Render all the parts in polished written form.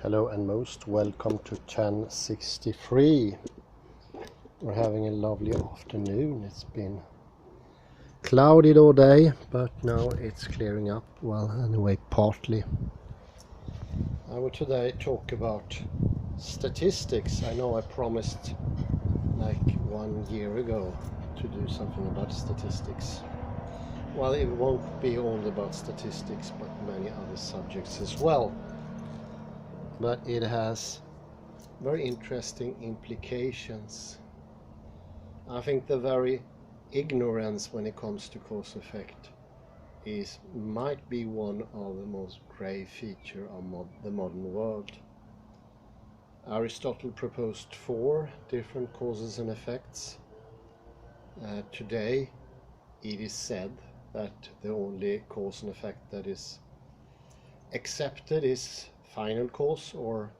Hello and most welcome to 1063. We're having a lovely afternoon. It's been cloudy all day, but now it's clearing up. Well, anyway, partly. I will today talk about statistics. I know I promised like 1 year ago to do something about statistics. Well, it won't be only about statistics, but many other subjects as well. But it has very interesting implications. I think the very ignorance when it comes to cause effect might be one of the most grave features of the modern world. Aristotle proposed 4 different causes and effects. Today it is said that the only cause and effect that is accepted is final cause, or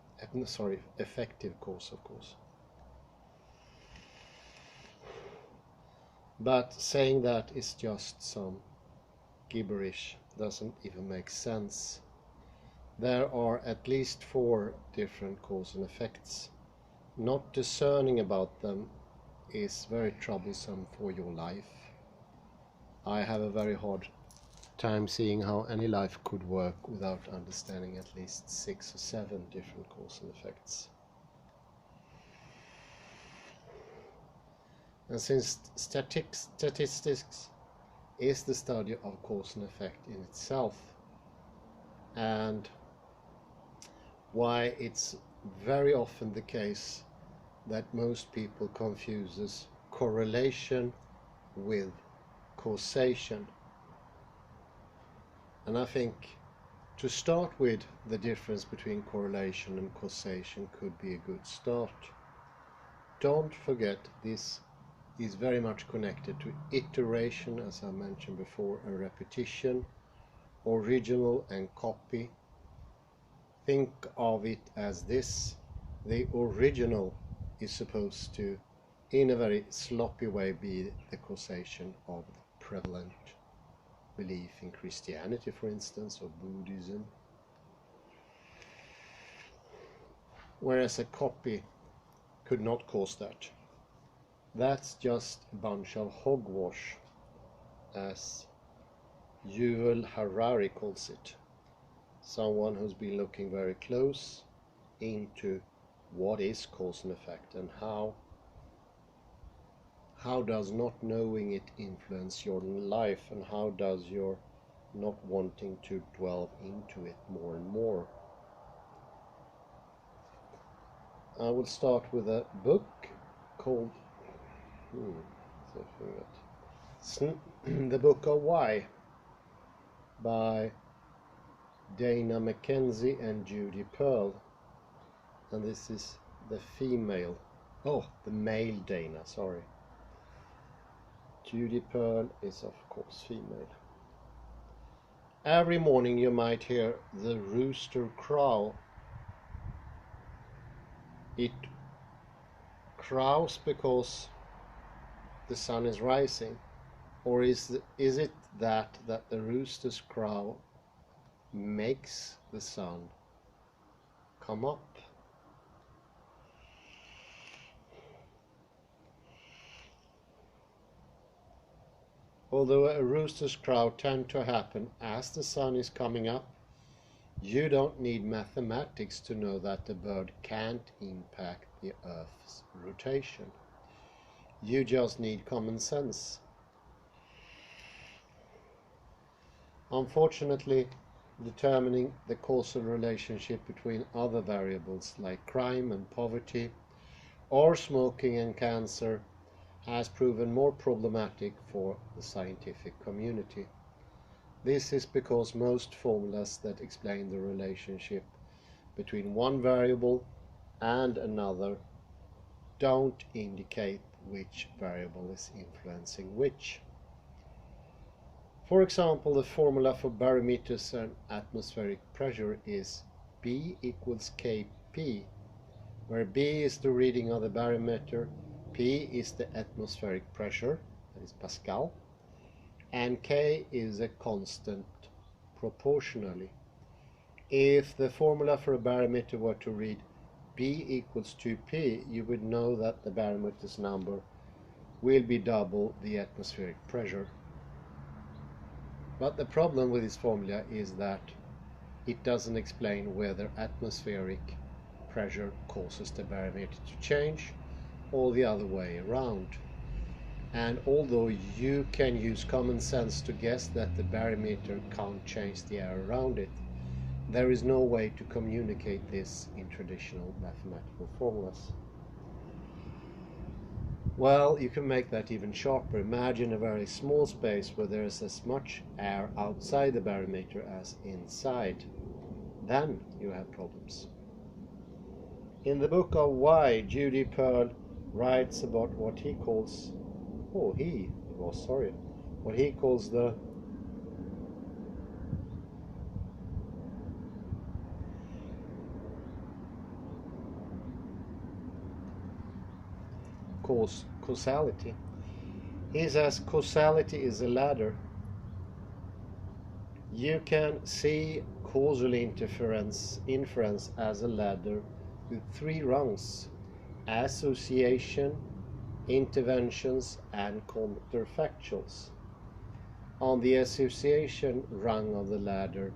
effective cause, of course. But saying that is just some gibberish, doesn't even make sense. There are at least 4 different cause and effects. Not discerning about them is very troublesome for your life. I have a very hard time seeing how any life could work without understanding at least 6 or 7 different cause and effects. And since statistics is the study of cause and effect in itself, and why it's very often the case that most people confuses correlation with causation. And I think to start with, the difference between correlation and causation could be a good start. Don't forget, this is very much connected to iteration, as I mentioned before, and repetition, original and copy. Think of it as this: the original is supposed to, in a very sloppy way, be the causation of the prevalent belief in Christianity, for instance, or Buddhism, whereas a copy could not cause that. That's just a bunch of hogwash, as Yuval Harari calls it. Someone who's been looking very close into what is cause and effect, and how does not knowing it influence your life, and how does your not wanting to dwell into it more and more. I will start with a book called The Book of Why by Dana Mackenzie and Judy Pearl. And this is the male Dana, sorry. Judy Pearl is of course female. Every morning you might hear the rooster crow. It crows because the sun is rising, or is it that the rooster's crow makes the sun come up? Although a rooster's crow tends to happen as the sun is coming up, you don't need mathematics to know that the bird can't impact the Earth's rotation. You just need common sense. Unfortunately, determining the causal relationship between other variables like crime and poverty, or smoking and cancer, has proven more problematic for the scientific community. This is because most formulas that explain the relationship between one variable and another don't indicate which variable is influencing which. For example, the formula for barometers and atmospheric pressure is B equals Kp, where B is the reading of the barometer, P is the atmospheric pressure, that is Pascal, and K is a constant proportionally. If the formula for a barometer were to read B equals 2P, you would know that the barometer's number will be double the atmospheric pressure. But the problem with this formula is that it doesn't explain whether atmospheric pressure causes the barometer to change or the other way around. And although you can use common sense to guess that the barometer can't change the air around it, there is no way to communicate this in traditional mathematical formulas. Well, you can make that even sharper. Imagine a very small space where there is as much air outside the barometer as inside. Then you have problems. In the book of Why, Judy Pearl writes about what he calls, what he calls the causality. He says causality is a ladder. You can see causal inference as a ladder with 3 rungs: association, interventions, and counterfactuals. On the association rung of the ladder,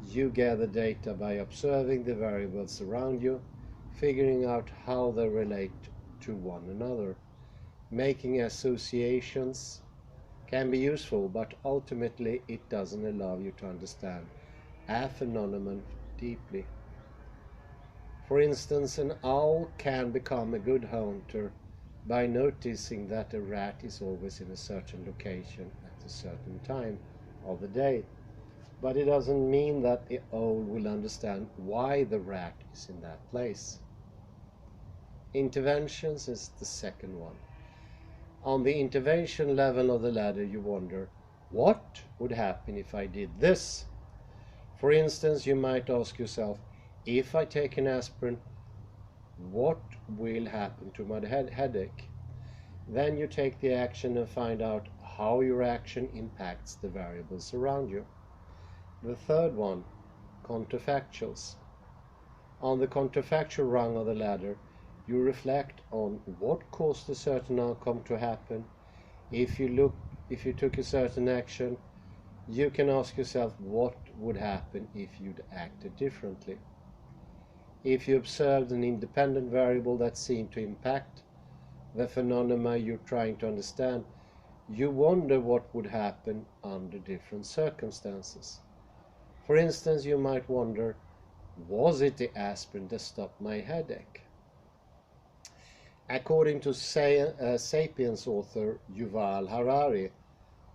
you gather data by observing the variables around you, figuring out how they relate to one another. Making associations can be useful, but ultimately it doesn't allow you to understand a phenomenon deeply. For instance, an owl can become a good hunter by noticing that a rat is always in a certain location at a certain time of the day. But it doesn't mean that the owl will understand why the rat is in that place. Interventions is the second one. On the intervention level of the ladder, you wonder, what would happen if I did this? For instance, you might ask yourself, if I take an aspirin, what will happen to my headache? Then you take the action and find out how your action impacts the variables around you. The third one, counterfactuals. On the counterfactual rung of the ladder, you reflect on what caused a certain outcome to happen. If you took a certain action, you can ask yourself what would happen if you'd acted differently. If you observed an independent variable that seemed to impact the phenomena you're trying to understand, you wonder what would happen under different circumstances. For instance, you might wonder, was it the aspirin that stopped my headache? According to Sapiens author Yuval Harari,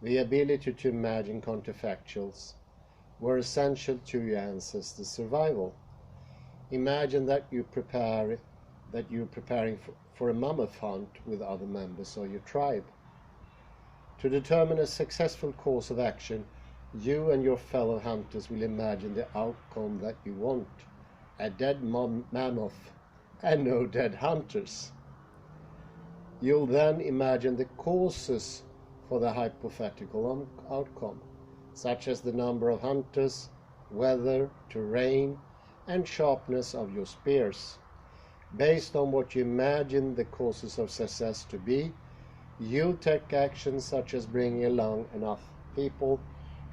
the ability to imagine counterfactuals were essential to your ancestors' survival. Imagine that you're preparing for a mammoth hunt with other members of your tribe. To determine a successful course of action, you and your fellow hunters will imagine the outcome that you want: a dead mammoth and no dead hunters. You'll then imagine the causes for the hypothetical outcome, such as the number of hunters, weather, terrain, and sharpness of your spears. Based on what you imagine the causes of success to be, you'll take actions such as bringing along enough people,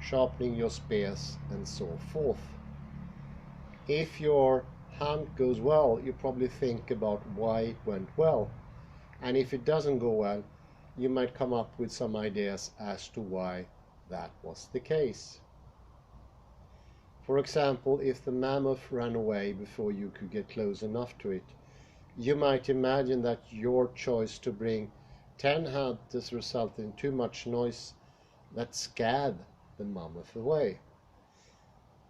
sharpening your spears, and so forth. If your hunt goes well, you probably think about why it went well. And if it doesn't go well, you might come up with some ideas as to why that was the case. For example, if the mammoth ran away before you could get close enough to it, you might imagine that your choice to bring 10 hunters resulted in too much noise that scared the mammoth away.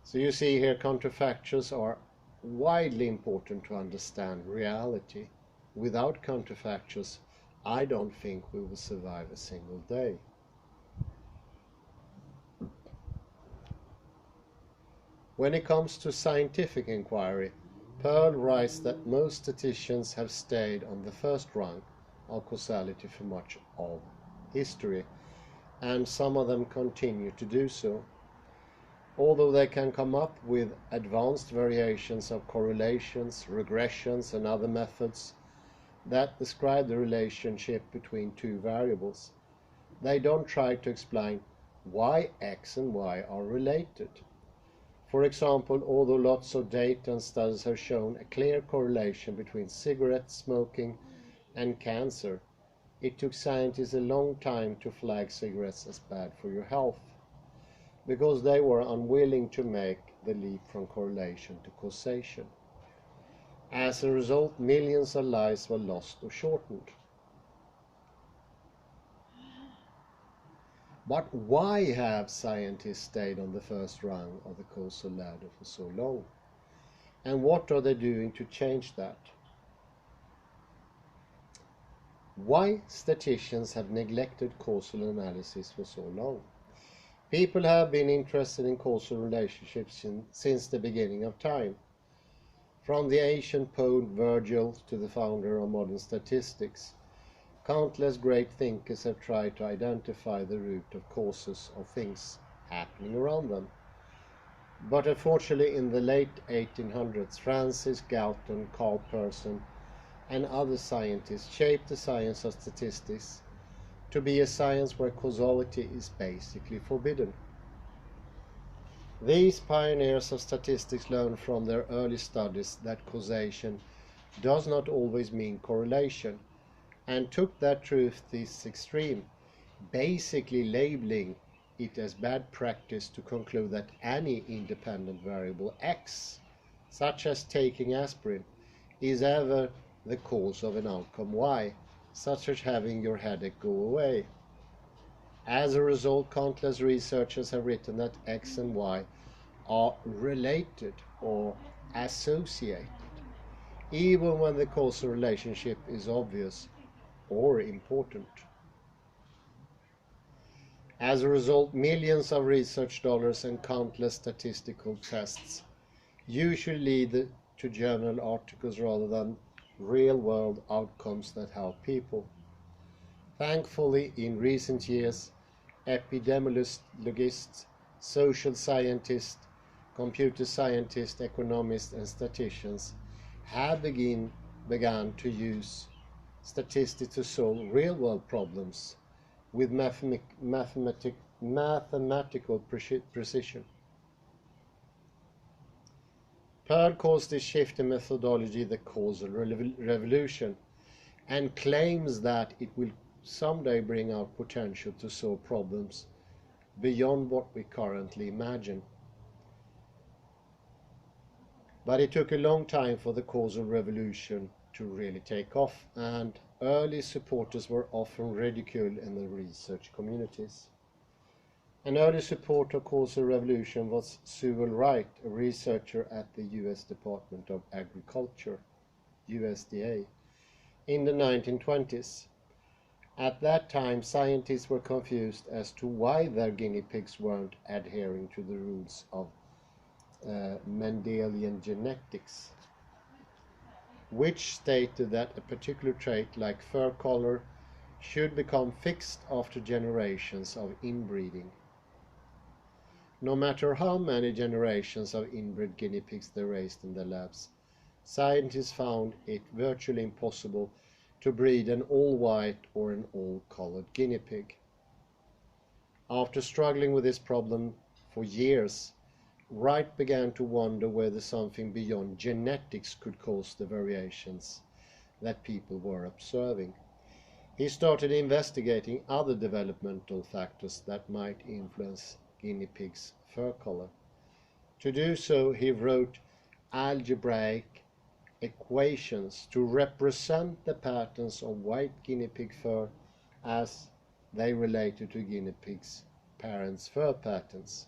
So you see here, counterfactuals are widely important to understand reality. Without counterfactuals, I don't think we will survive a single day. When it comes to scientific inquiry, Pearl writes that most statisticians have stayed on the first rung of causality for much of history, and some of them continue to do so. although they can come up with advanced variations of correlations, regressions, and other methods that describe the relationship between two variables, they don't try to explain why X and Y are related. For example, although lots of data and studies have shown a clear correlation between cigarette smoking and cancer, it took scientists a long time to flag cigarettes as bad for your health, because they were unwilling to make the leap from correlation to causation. As a result, millions of lives were lost or shortened. But why have scientists stayed on the first rung of the causal ladder for so long? And what are they doing to change that? Why statisticians have neglected causal analysis for so long? People have been interested in causal relationships since the beginning of time. From the ancient poet Virgil to the founder of modern statistics, countless great thinkers have tried to identify the root of causes of things happening around them. But unfortunately, in the late 1800s, Francis Galton, Carl Pearson, and other scientists shaped the science of statistics to be a science where causality is basically forbidden. These pioneers of statistics learned from their early studies that causation does not always mean correlation, and took that truth to this extreme, basically labeling it as bad practice to conclude that any independent variable X, such as taking aspirin, is ever the cause of an outcome Y, such as having your headache go away. As a result, countless researchers have written that X and Y are related or associated, even when the causal relationship is obvious or important. As a result, millions of research dollars and countless statistical tests usually lead to journal articles rather than real-world outcomes that help people. Thankfully, in recent years, epidemiologists, social scientists, computer scientists, economists, and statisticians have begun to use statistics to solve real-world problems with mathematical precision. Pearl calls this shift in methodology the causal revolution, and claims that it will someday bring out potential to solve problems beyond what we currently imagine. But it took a long time for the causal revolution to really take off, and early supporters were often ridiculed in the research communities. An early supporter of causal revolution was Sewell Wright, a researcher at the US Department of Agriculture, USDA, in the 1920s. At that time, scientists were confused as to why their guinea pigs weren't adhering to the rules of Mendelian genetics, which stated that a particular trait like fur color should become fixed after generations of inbreeding. No matter how many generations of inbred guinea pigs they raised in their labs, scientists found it virtually impossible to breed an all-white or an all-colored guinea pig. After struggling with this problem for years, Wright began to wonder whether something beyond genetics could cause the variations that people were observing. He started investigating other developmental factors that might influence guinea pigs' fur color. To do so, he wrote algebraic equations to represent the patterns of white guinea pig fur as they related to guinea pigs' parents' fur patterns.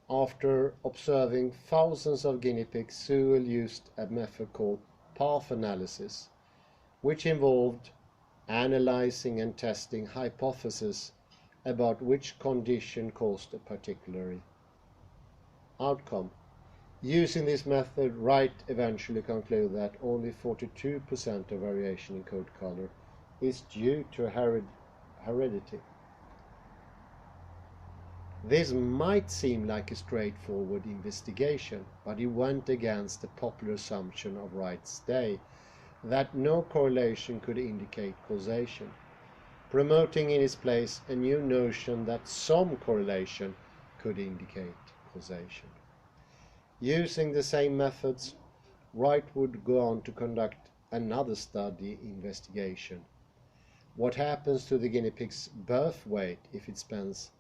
After observing thousands of guinea pigs, Sewell used a method called path analysis, which involved analyzing and testing hypotheses about which condition caused a particular outcome. Using this method, Wright eventually concluded that only 42% of variation in coat color is due to heredity. This might seem like a straightforward investigation, but it went against the popular assumption of Wright's day that no correlation could indicate causation, promoting in its place a new notion that some correlation could indicate causation. Using the same methods, Wright would go on to conduct another study investigation. What happens to the guinea pig's birth weight if it spends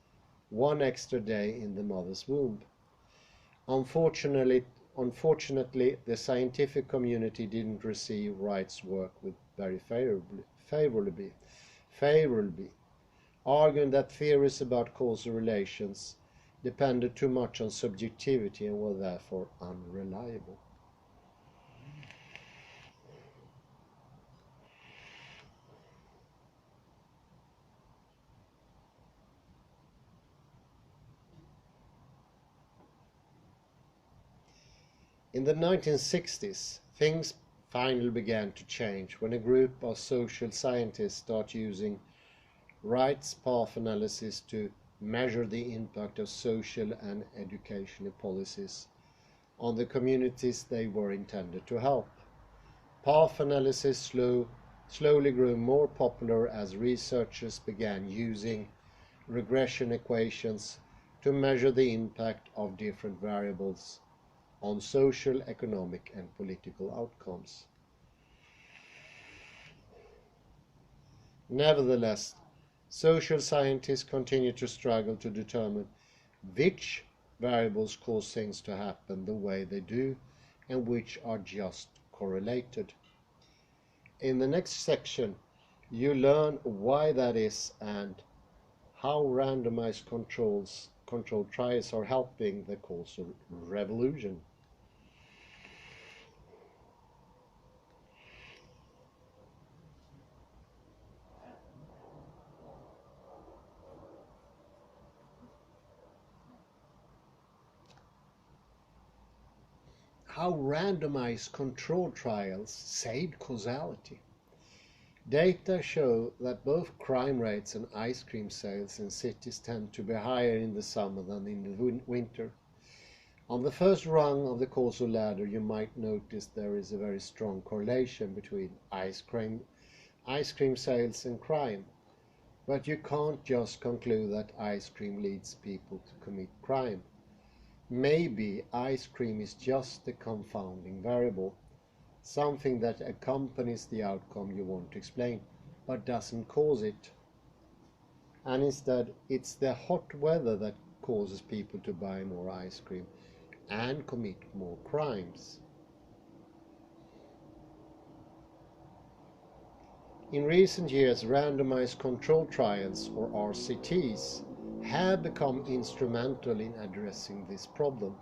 one extra day in the mother's womb? Unfortunately, the scientific community didn't receive Wright's work with very favorably, arguing that theories about causal relations depended too much on subjectivity and were therefore unreliable. In the 1960s, things finally began to change when a group of social scientists started using Wright's path analysis to measure the impact of social and educational policies on the communities they were intended to help. Path analysis slowly grew more popular as researchers began using regression equations to measure the impact of different variables on social, economic, and political outcomes. Nevertheless, social scientists continue to struggle to determine which variables cause things to happen the way they do and which are just correlated. In the next section, you learn why that is and how randomized controlled trials are helping the causal revolution. How randomized controlled trials saved causality. Data show that both crime rates and ice cream sales in cities tend to be higher in the summer than in the winter. On the first rung of the causal ladder, you might notice there is a very strong correlation between ice cream sales and crime. But you can't just conclude that ice cream leads people to commit crime. Maybe ice cream is just a confounding variable, something that accompanies the outcome you want to explain, but doesn't cause it. And instead, it's the hot weather that causes people to buy more ice cream and commit more crimes. In recent years, randomized controlled trials, or RCTs, have become instrumental in addressing this problem.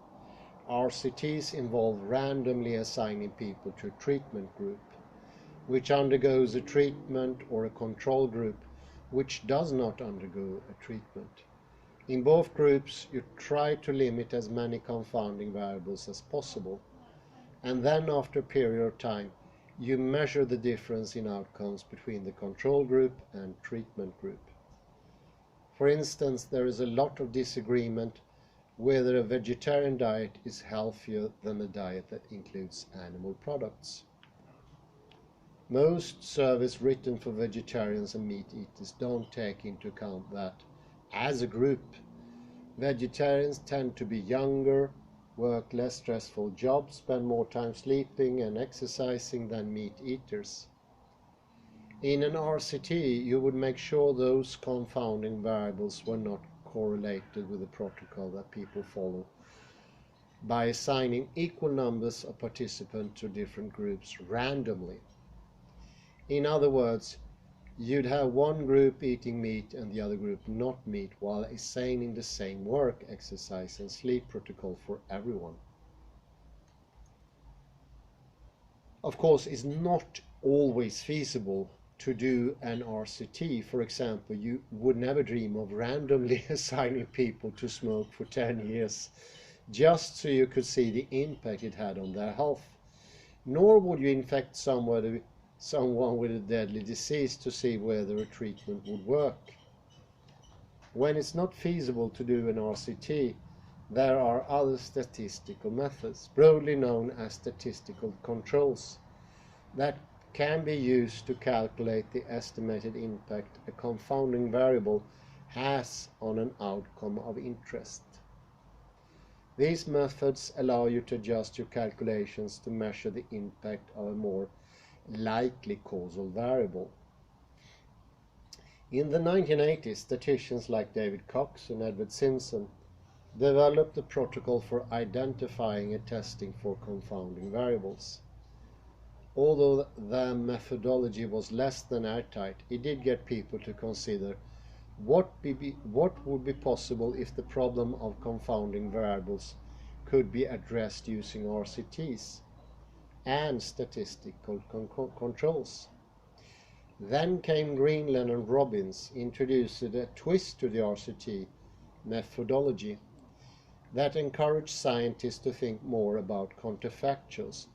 RCTs involve randomly assigning people to a treatment group, which undergoes a treatment, or a control group, which does not undergo a treatment. In both groups, you try to limit as many confounding variables as possible, and then after a period of time, you measure the difference in outcomes between the control group and treatment group. For instance, there is a lot of disagreement whether a vegetarian diet is healthier than a diet that includes animal products. Most surveys written for vegetarians and meat eaters don't take into account that, as a group, vegetarians tend to be younger, work less stressful jobs, spend more time sleeping and exercising than meat eaters. In an RCT, you would make sure those confounding variables were not correlated with the protocol that people follow by assigning equal numbers of participants to different groups randomly. In other words, you'd have one group eating meat and the other group not meat, while assigning the same work, exercise and sleep protocol for everyone. Of course, it's not always feasible to do an RCT. For example, you would never dream of randomly assigning people to smoke for 10 years just so you could see the impact it had on their health. Nor would you infect someone with a deadly disease to see whether a treatment would work. When it's not feasible to do an RCT, there are other statistical methods, broadly known as statistical controls, that can be used to calculate the estimated impact a confounding variable has on an outcome of interest. These methods allow you to adjust your calculations to measure the impact of a more likely causal variable. In the 1980s, statisticians like David Cox and Edward Simpson developed a protocol for identifying and testing for confounding variables. Although the methodology was less than airtight, it did get people to consider what would be possible if the problem of confounding variables could be addressed using RCTs and statistical controls. Then came Greenland and Robbins, introduced a twist to the RCT methodology that encouraged scientists to think more about counterfactuals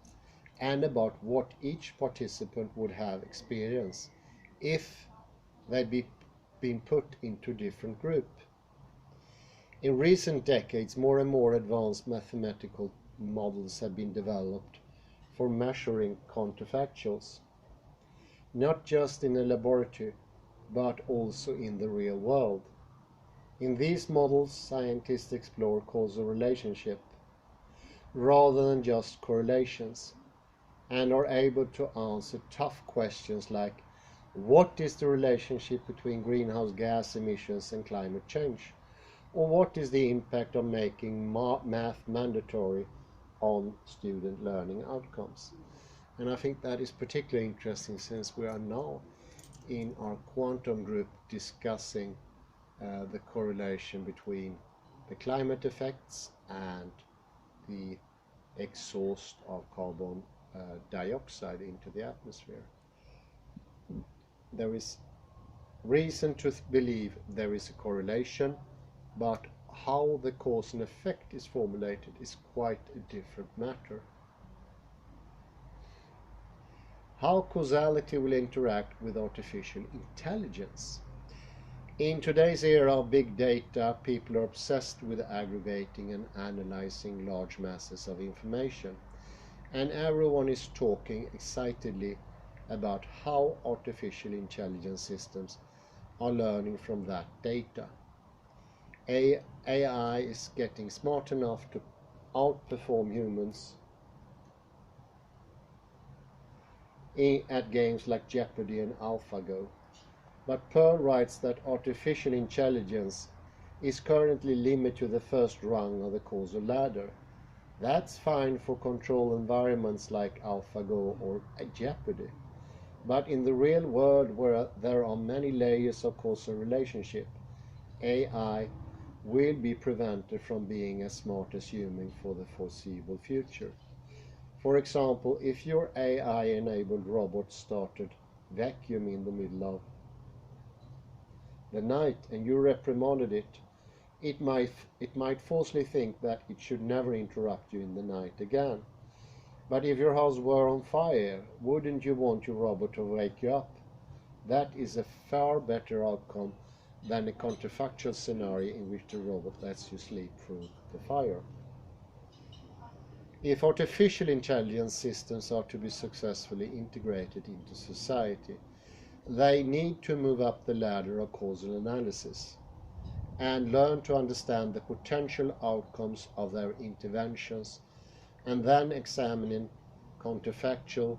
and about what each participant would have experienced if they'd been put into a different group. In recent decades, more and more advanced mathematical models have been developed for measuring counterfactuals, not just in a laboratory, but also in the real world. In these models, scientists explore causal relationship rather than just correlations, and are able to answer tough questions like, what is the relationship between greenhouse gas emissions and climate change? Or what is the impact of making math mandatory on student learning outcomes? And I think that is particularly interesting since we are now in our quantum group discussing the correlation between the climate effects and the exhaust of carbon dioxide into the atmosphere. There is reason to believe there is a correlation, but how the cause and effect is formulated is quite a different matter. How causality will interact with artificial intelligence. In today's era of big data, people are obsessed with aggregating and analyzing large masses of information, and everyone is talking excitedly about how artificial intelligence systems are learning from that data. AI is getting smart enough to outperform humans at games like Jeopardy and AlphaGo. But Pearl writes that artificial intelligence is currently limited to the first rung of the causal ladder. That's fine for control environments like AlphaGo or Jeopardy. But in the real world, where there are many layers of causal relationship, AI will be prevented from being as smart as human for the foreseeable future. For example, if your AI-enabled robot started vacuum in the middle of the night and you reprimanded it, it might falsely think that it should never interrupt you in the night again. But if your house were on fire, wouldn't you want your robot to wake you up? That is a far better outcome than a counterfactual scenario in which the robot lets you sleep through the fire. If artificial intelligence systems are to be successfully integrated into society, they need to move up the ladder of causal analysis and learn to understand the potential outcomes of their interventions, and then examining counterfactuals,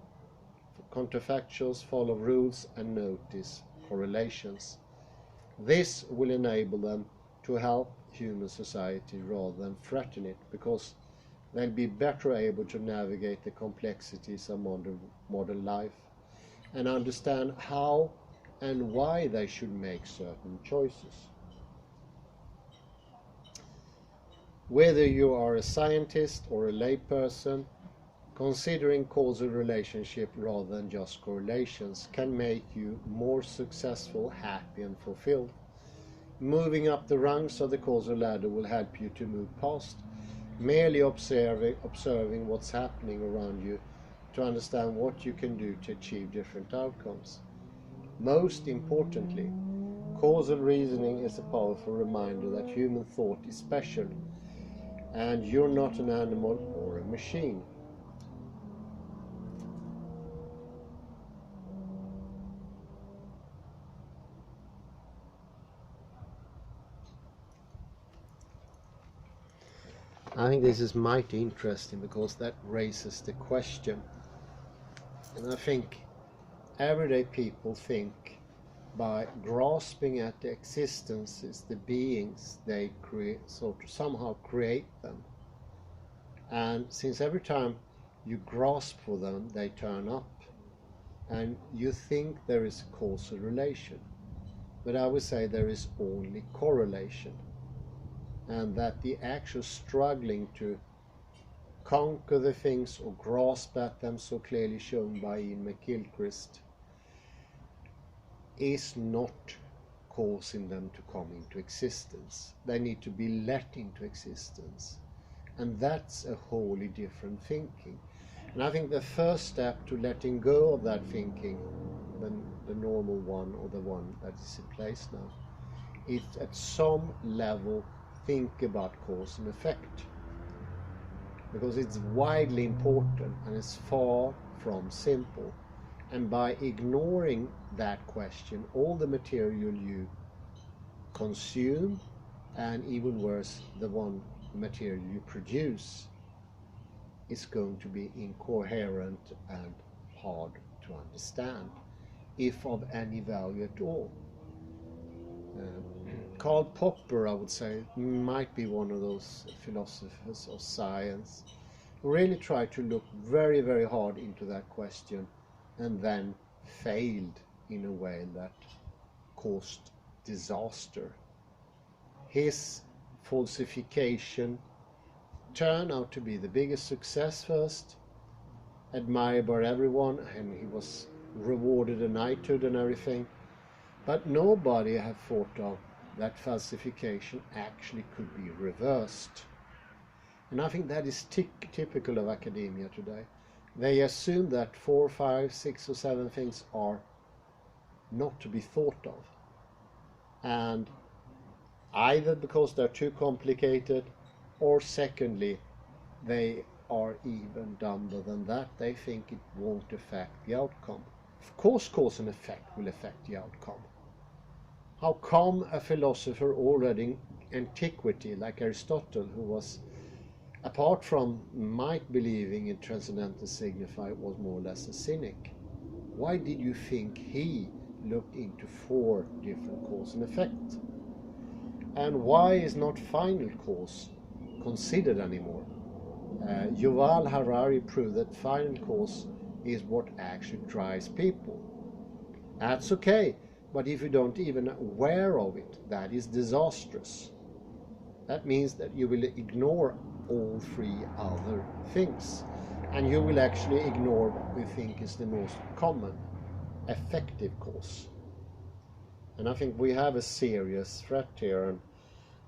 follow rules and notice correlations. This will enable them to help human society rather than threaten it, because they'll be better able to navigate the complexities of modern life and understand how and why they should make certain choices. Whether you are a scientist or a layperson, considering causal relationship rather than just correlations can make you more successful, happy and fulfilled. Moving up the rungs of the causal ladder will help you to move past merely observing what's happening around you to understand what you can do to achieve different outcomes. Most importantly, Causal reasoning is a powerful reminder that human thought is special, and you're not an animal or a machine. I think this is mighty interesting because that raises the question. And I think everyday people think by grasping at the existences, the beings they create, so to somehow create them. And since every time you grasp for them, they turn up, and you think there is a causal relation. But I would say there is only correlation. And that the actual struggling to conquer the things or grasp at them, so clearly shown by Ian McGilchrist, is not causing them to come into existence. They need to be let into existence. And that's a wholly different thinking. And I think the first step to letting go of that thinking, the normal one or the one that is in place now, is at some level think about cause and effect, because it's widely important and it's far from simple. And by ignoring that question, all the material you consume, and even worse, the one material you produce, is going to be incoherent and hard to understand, if of any value at all. Karl Popper, I would say, might be one of those philosophers of science who really tried to look very, very hard into that question and then failed in a way that caused disaster. His falsification turned out to be the biggest success first, admired by everyone, and he was rewarded a knighthood and everything. But nobody had thought of that falsification actually could be reversed. And I think that is typical of academia today. They assume that 4, 5, 6 or 7 things are not to be thought of. And either because they're too complicated, or secondly, they are even dumber than that. They think it won't affect the outcome. Of course, cause and effect will affect the outcome. How come a philosopher already in antiquity, like Aristotle, who was, apart from might believing in transcendental signify, was more or less a cynic? Why did you think he looked into 4 different cause and effect? And why is not final cause considered anymore? Yuval Harari proved that final cause is what actually drives people. That's okay, but if you don't even aware of it, that is disastrous. That means that you will ignore all 3 other things, and you will actually ignore what we think is the most common, effective cause. And I think we have a serious threat here, and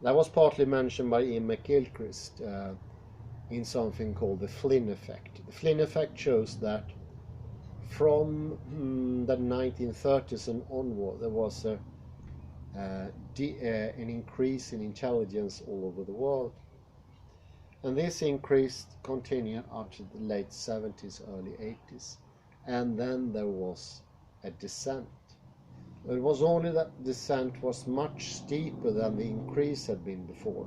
that was partly mentioned by Ian McGilchrist in something called the Flynn effect. The Flynn effect shows that from the 1930s and onward, there was an increase in intelligence all over the world. And this increase continued up to the late 70s, early 80s. And then there was a descent. It was only that descent was much steeper than the increase had been before.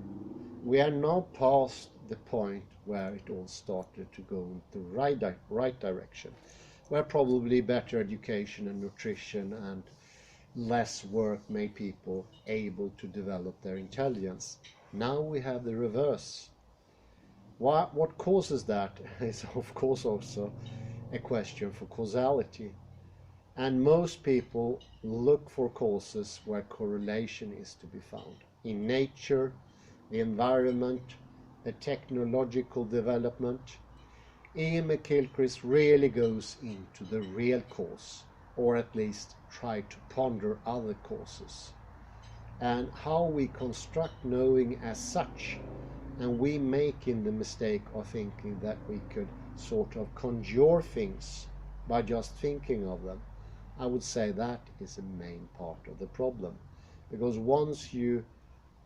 We are now past the point where it all started to go in the right direction, where probably better education and nutrition and less work made people able to develop their intelligence. Now we have the reverse. What causes that is of course also a question for causality. And most people look for causes where correlation is to be found. In nature, the environment, the technological development. Ian McGilchrist really goes into the real cause, or at least try to ponder other causes, and how we construct knowing as such. And we making the mistake of thinking that we could sort of conjure things by just thinking of them. I would say that is a main part of the problem. because once you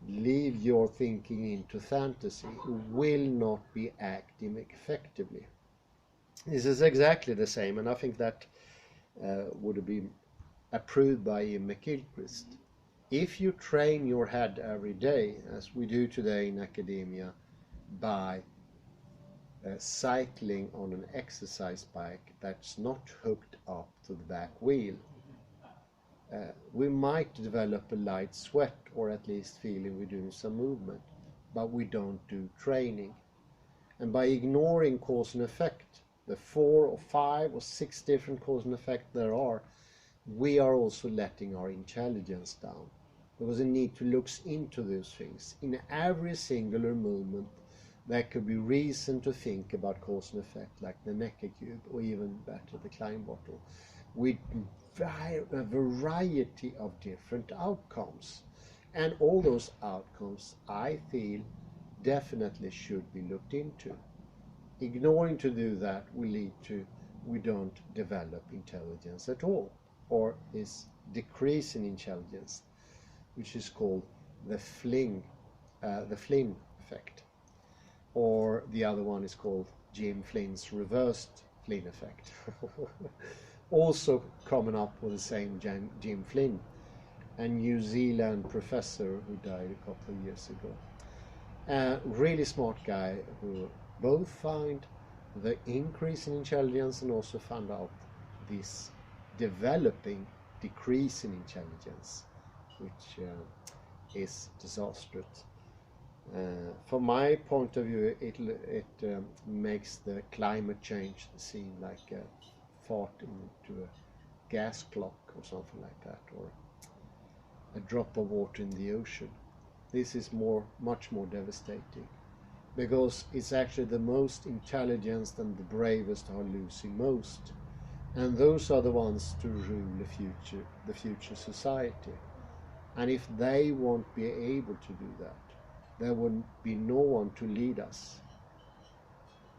leave your thinking into fantasy, you will not be acting effectively. This is exactly the same, and I think that would be approved by Ian McGilchrist. If you train your head every day, as we do today in academia, by cycling on an exercise bike that's not hooked up to the back wheel, we might develop a light sweat, or at least feeling we're doing some movement, but we don't do training. And by ignoring cause and effect, the 4 or 5 or 6 different cause and effect there are, we are also letting our intelligence down, because we need to look into those things. In every singular moment there could be reason to think about cause and effect, like the Necker cube, or even better, the Klein bottle, with a variety of different outcomes. And all those outcomes, I feel, definitely should be looked into. Ignoring to do that will lead to we don't develop intelligence at all, or is decrease in intelligence, which is called the Flynn effect, or the other one is called Jim Flynn's reversed Flynn effect. Also coming up with the same Jim Flynn, a New Zealand professor who died a couple of years ago. A really smart guy who both find the increase in intelligence and also found out this developing decrease in intelligence, which is disastrous. From my point of view, it makes the climate change seem like a fart into a gas clock or something like that, or a drop of water in the ocean. This is much more devastating, because it's actually the most intelligent and the bravest are losing most, and those are the ones to rule the future society. And if they won't be able to do that, there will be no one to lead us.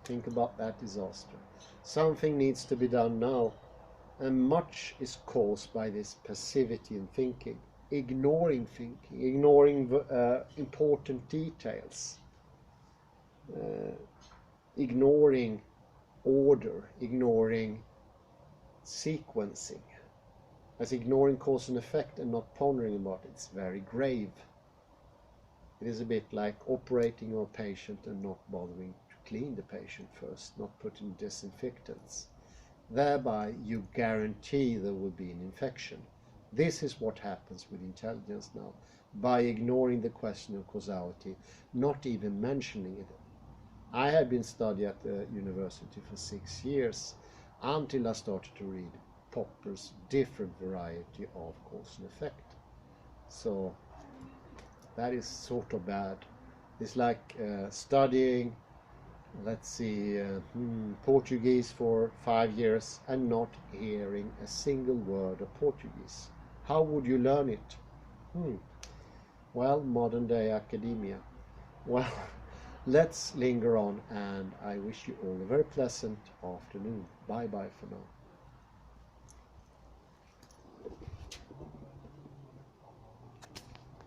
Think about that disaster. Something needs to be done now, and much is caused by this passivity in thinking, ignoring thinking, ignoring important details, ignoring order, ignoring sequencing. As ignoring cause and effect and not pondering about it, it's very grave. It is a bit like operating on a patient and not bothering to clean the patient first, not putting disinfectants. Thereby you guarantee there will be an infection. This is what happens with intelligence now, by ignoring the question of causality, not even mentioning it. I had been studying at the university for 6 years until I started to read Popper's different variety of cause and effect. So that is sort of bad. It's like studying, let's see, Portuguese for 5 years and not hearing a single word of Portuguese. How would you learn it? Well, modern day academia. Well, let's linger on, and I wish you all a very pleasant afternoon. Bye bye for now.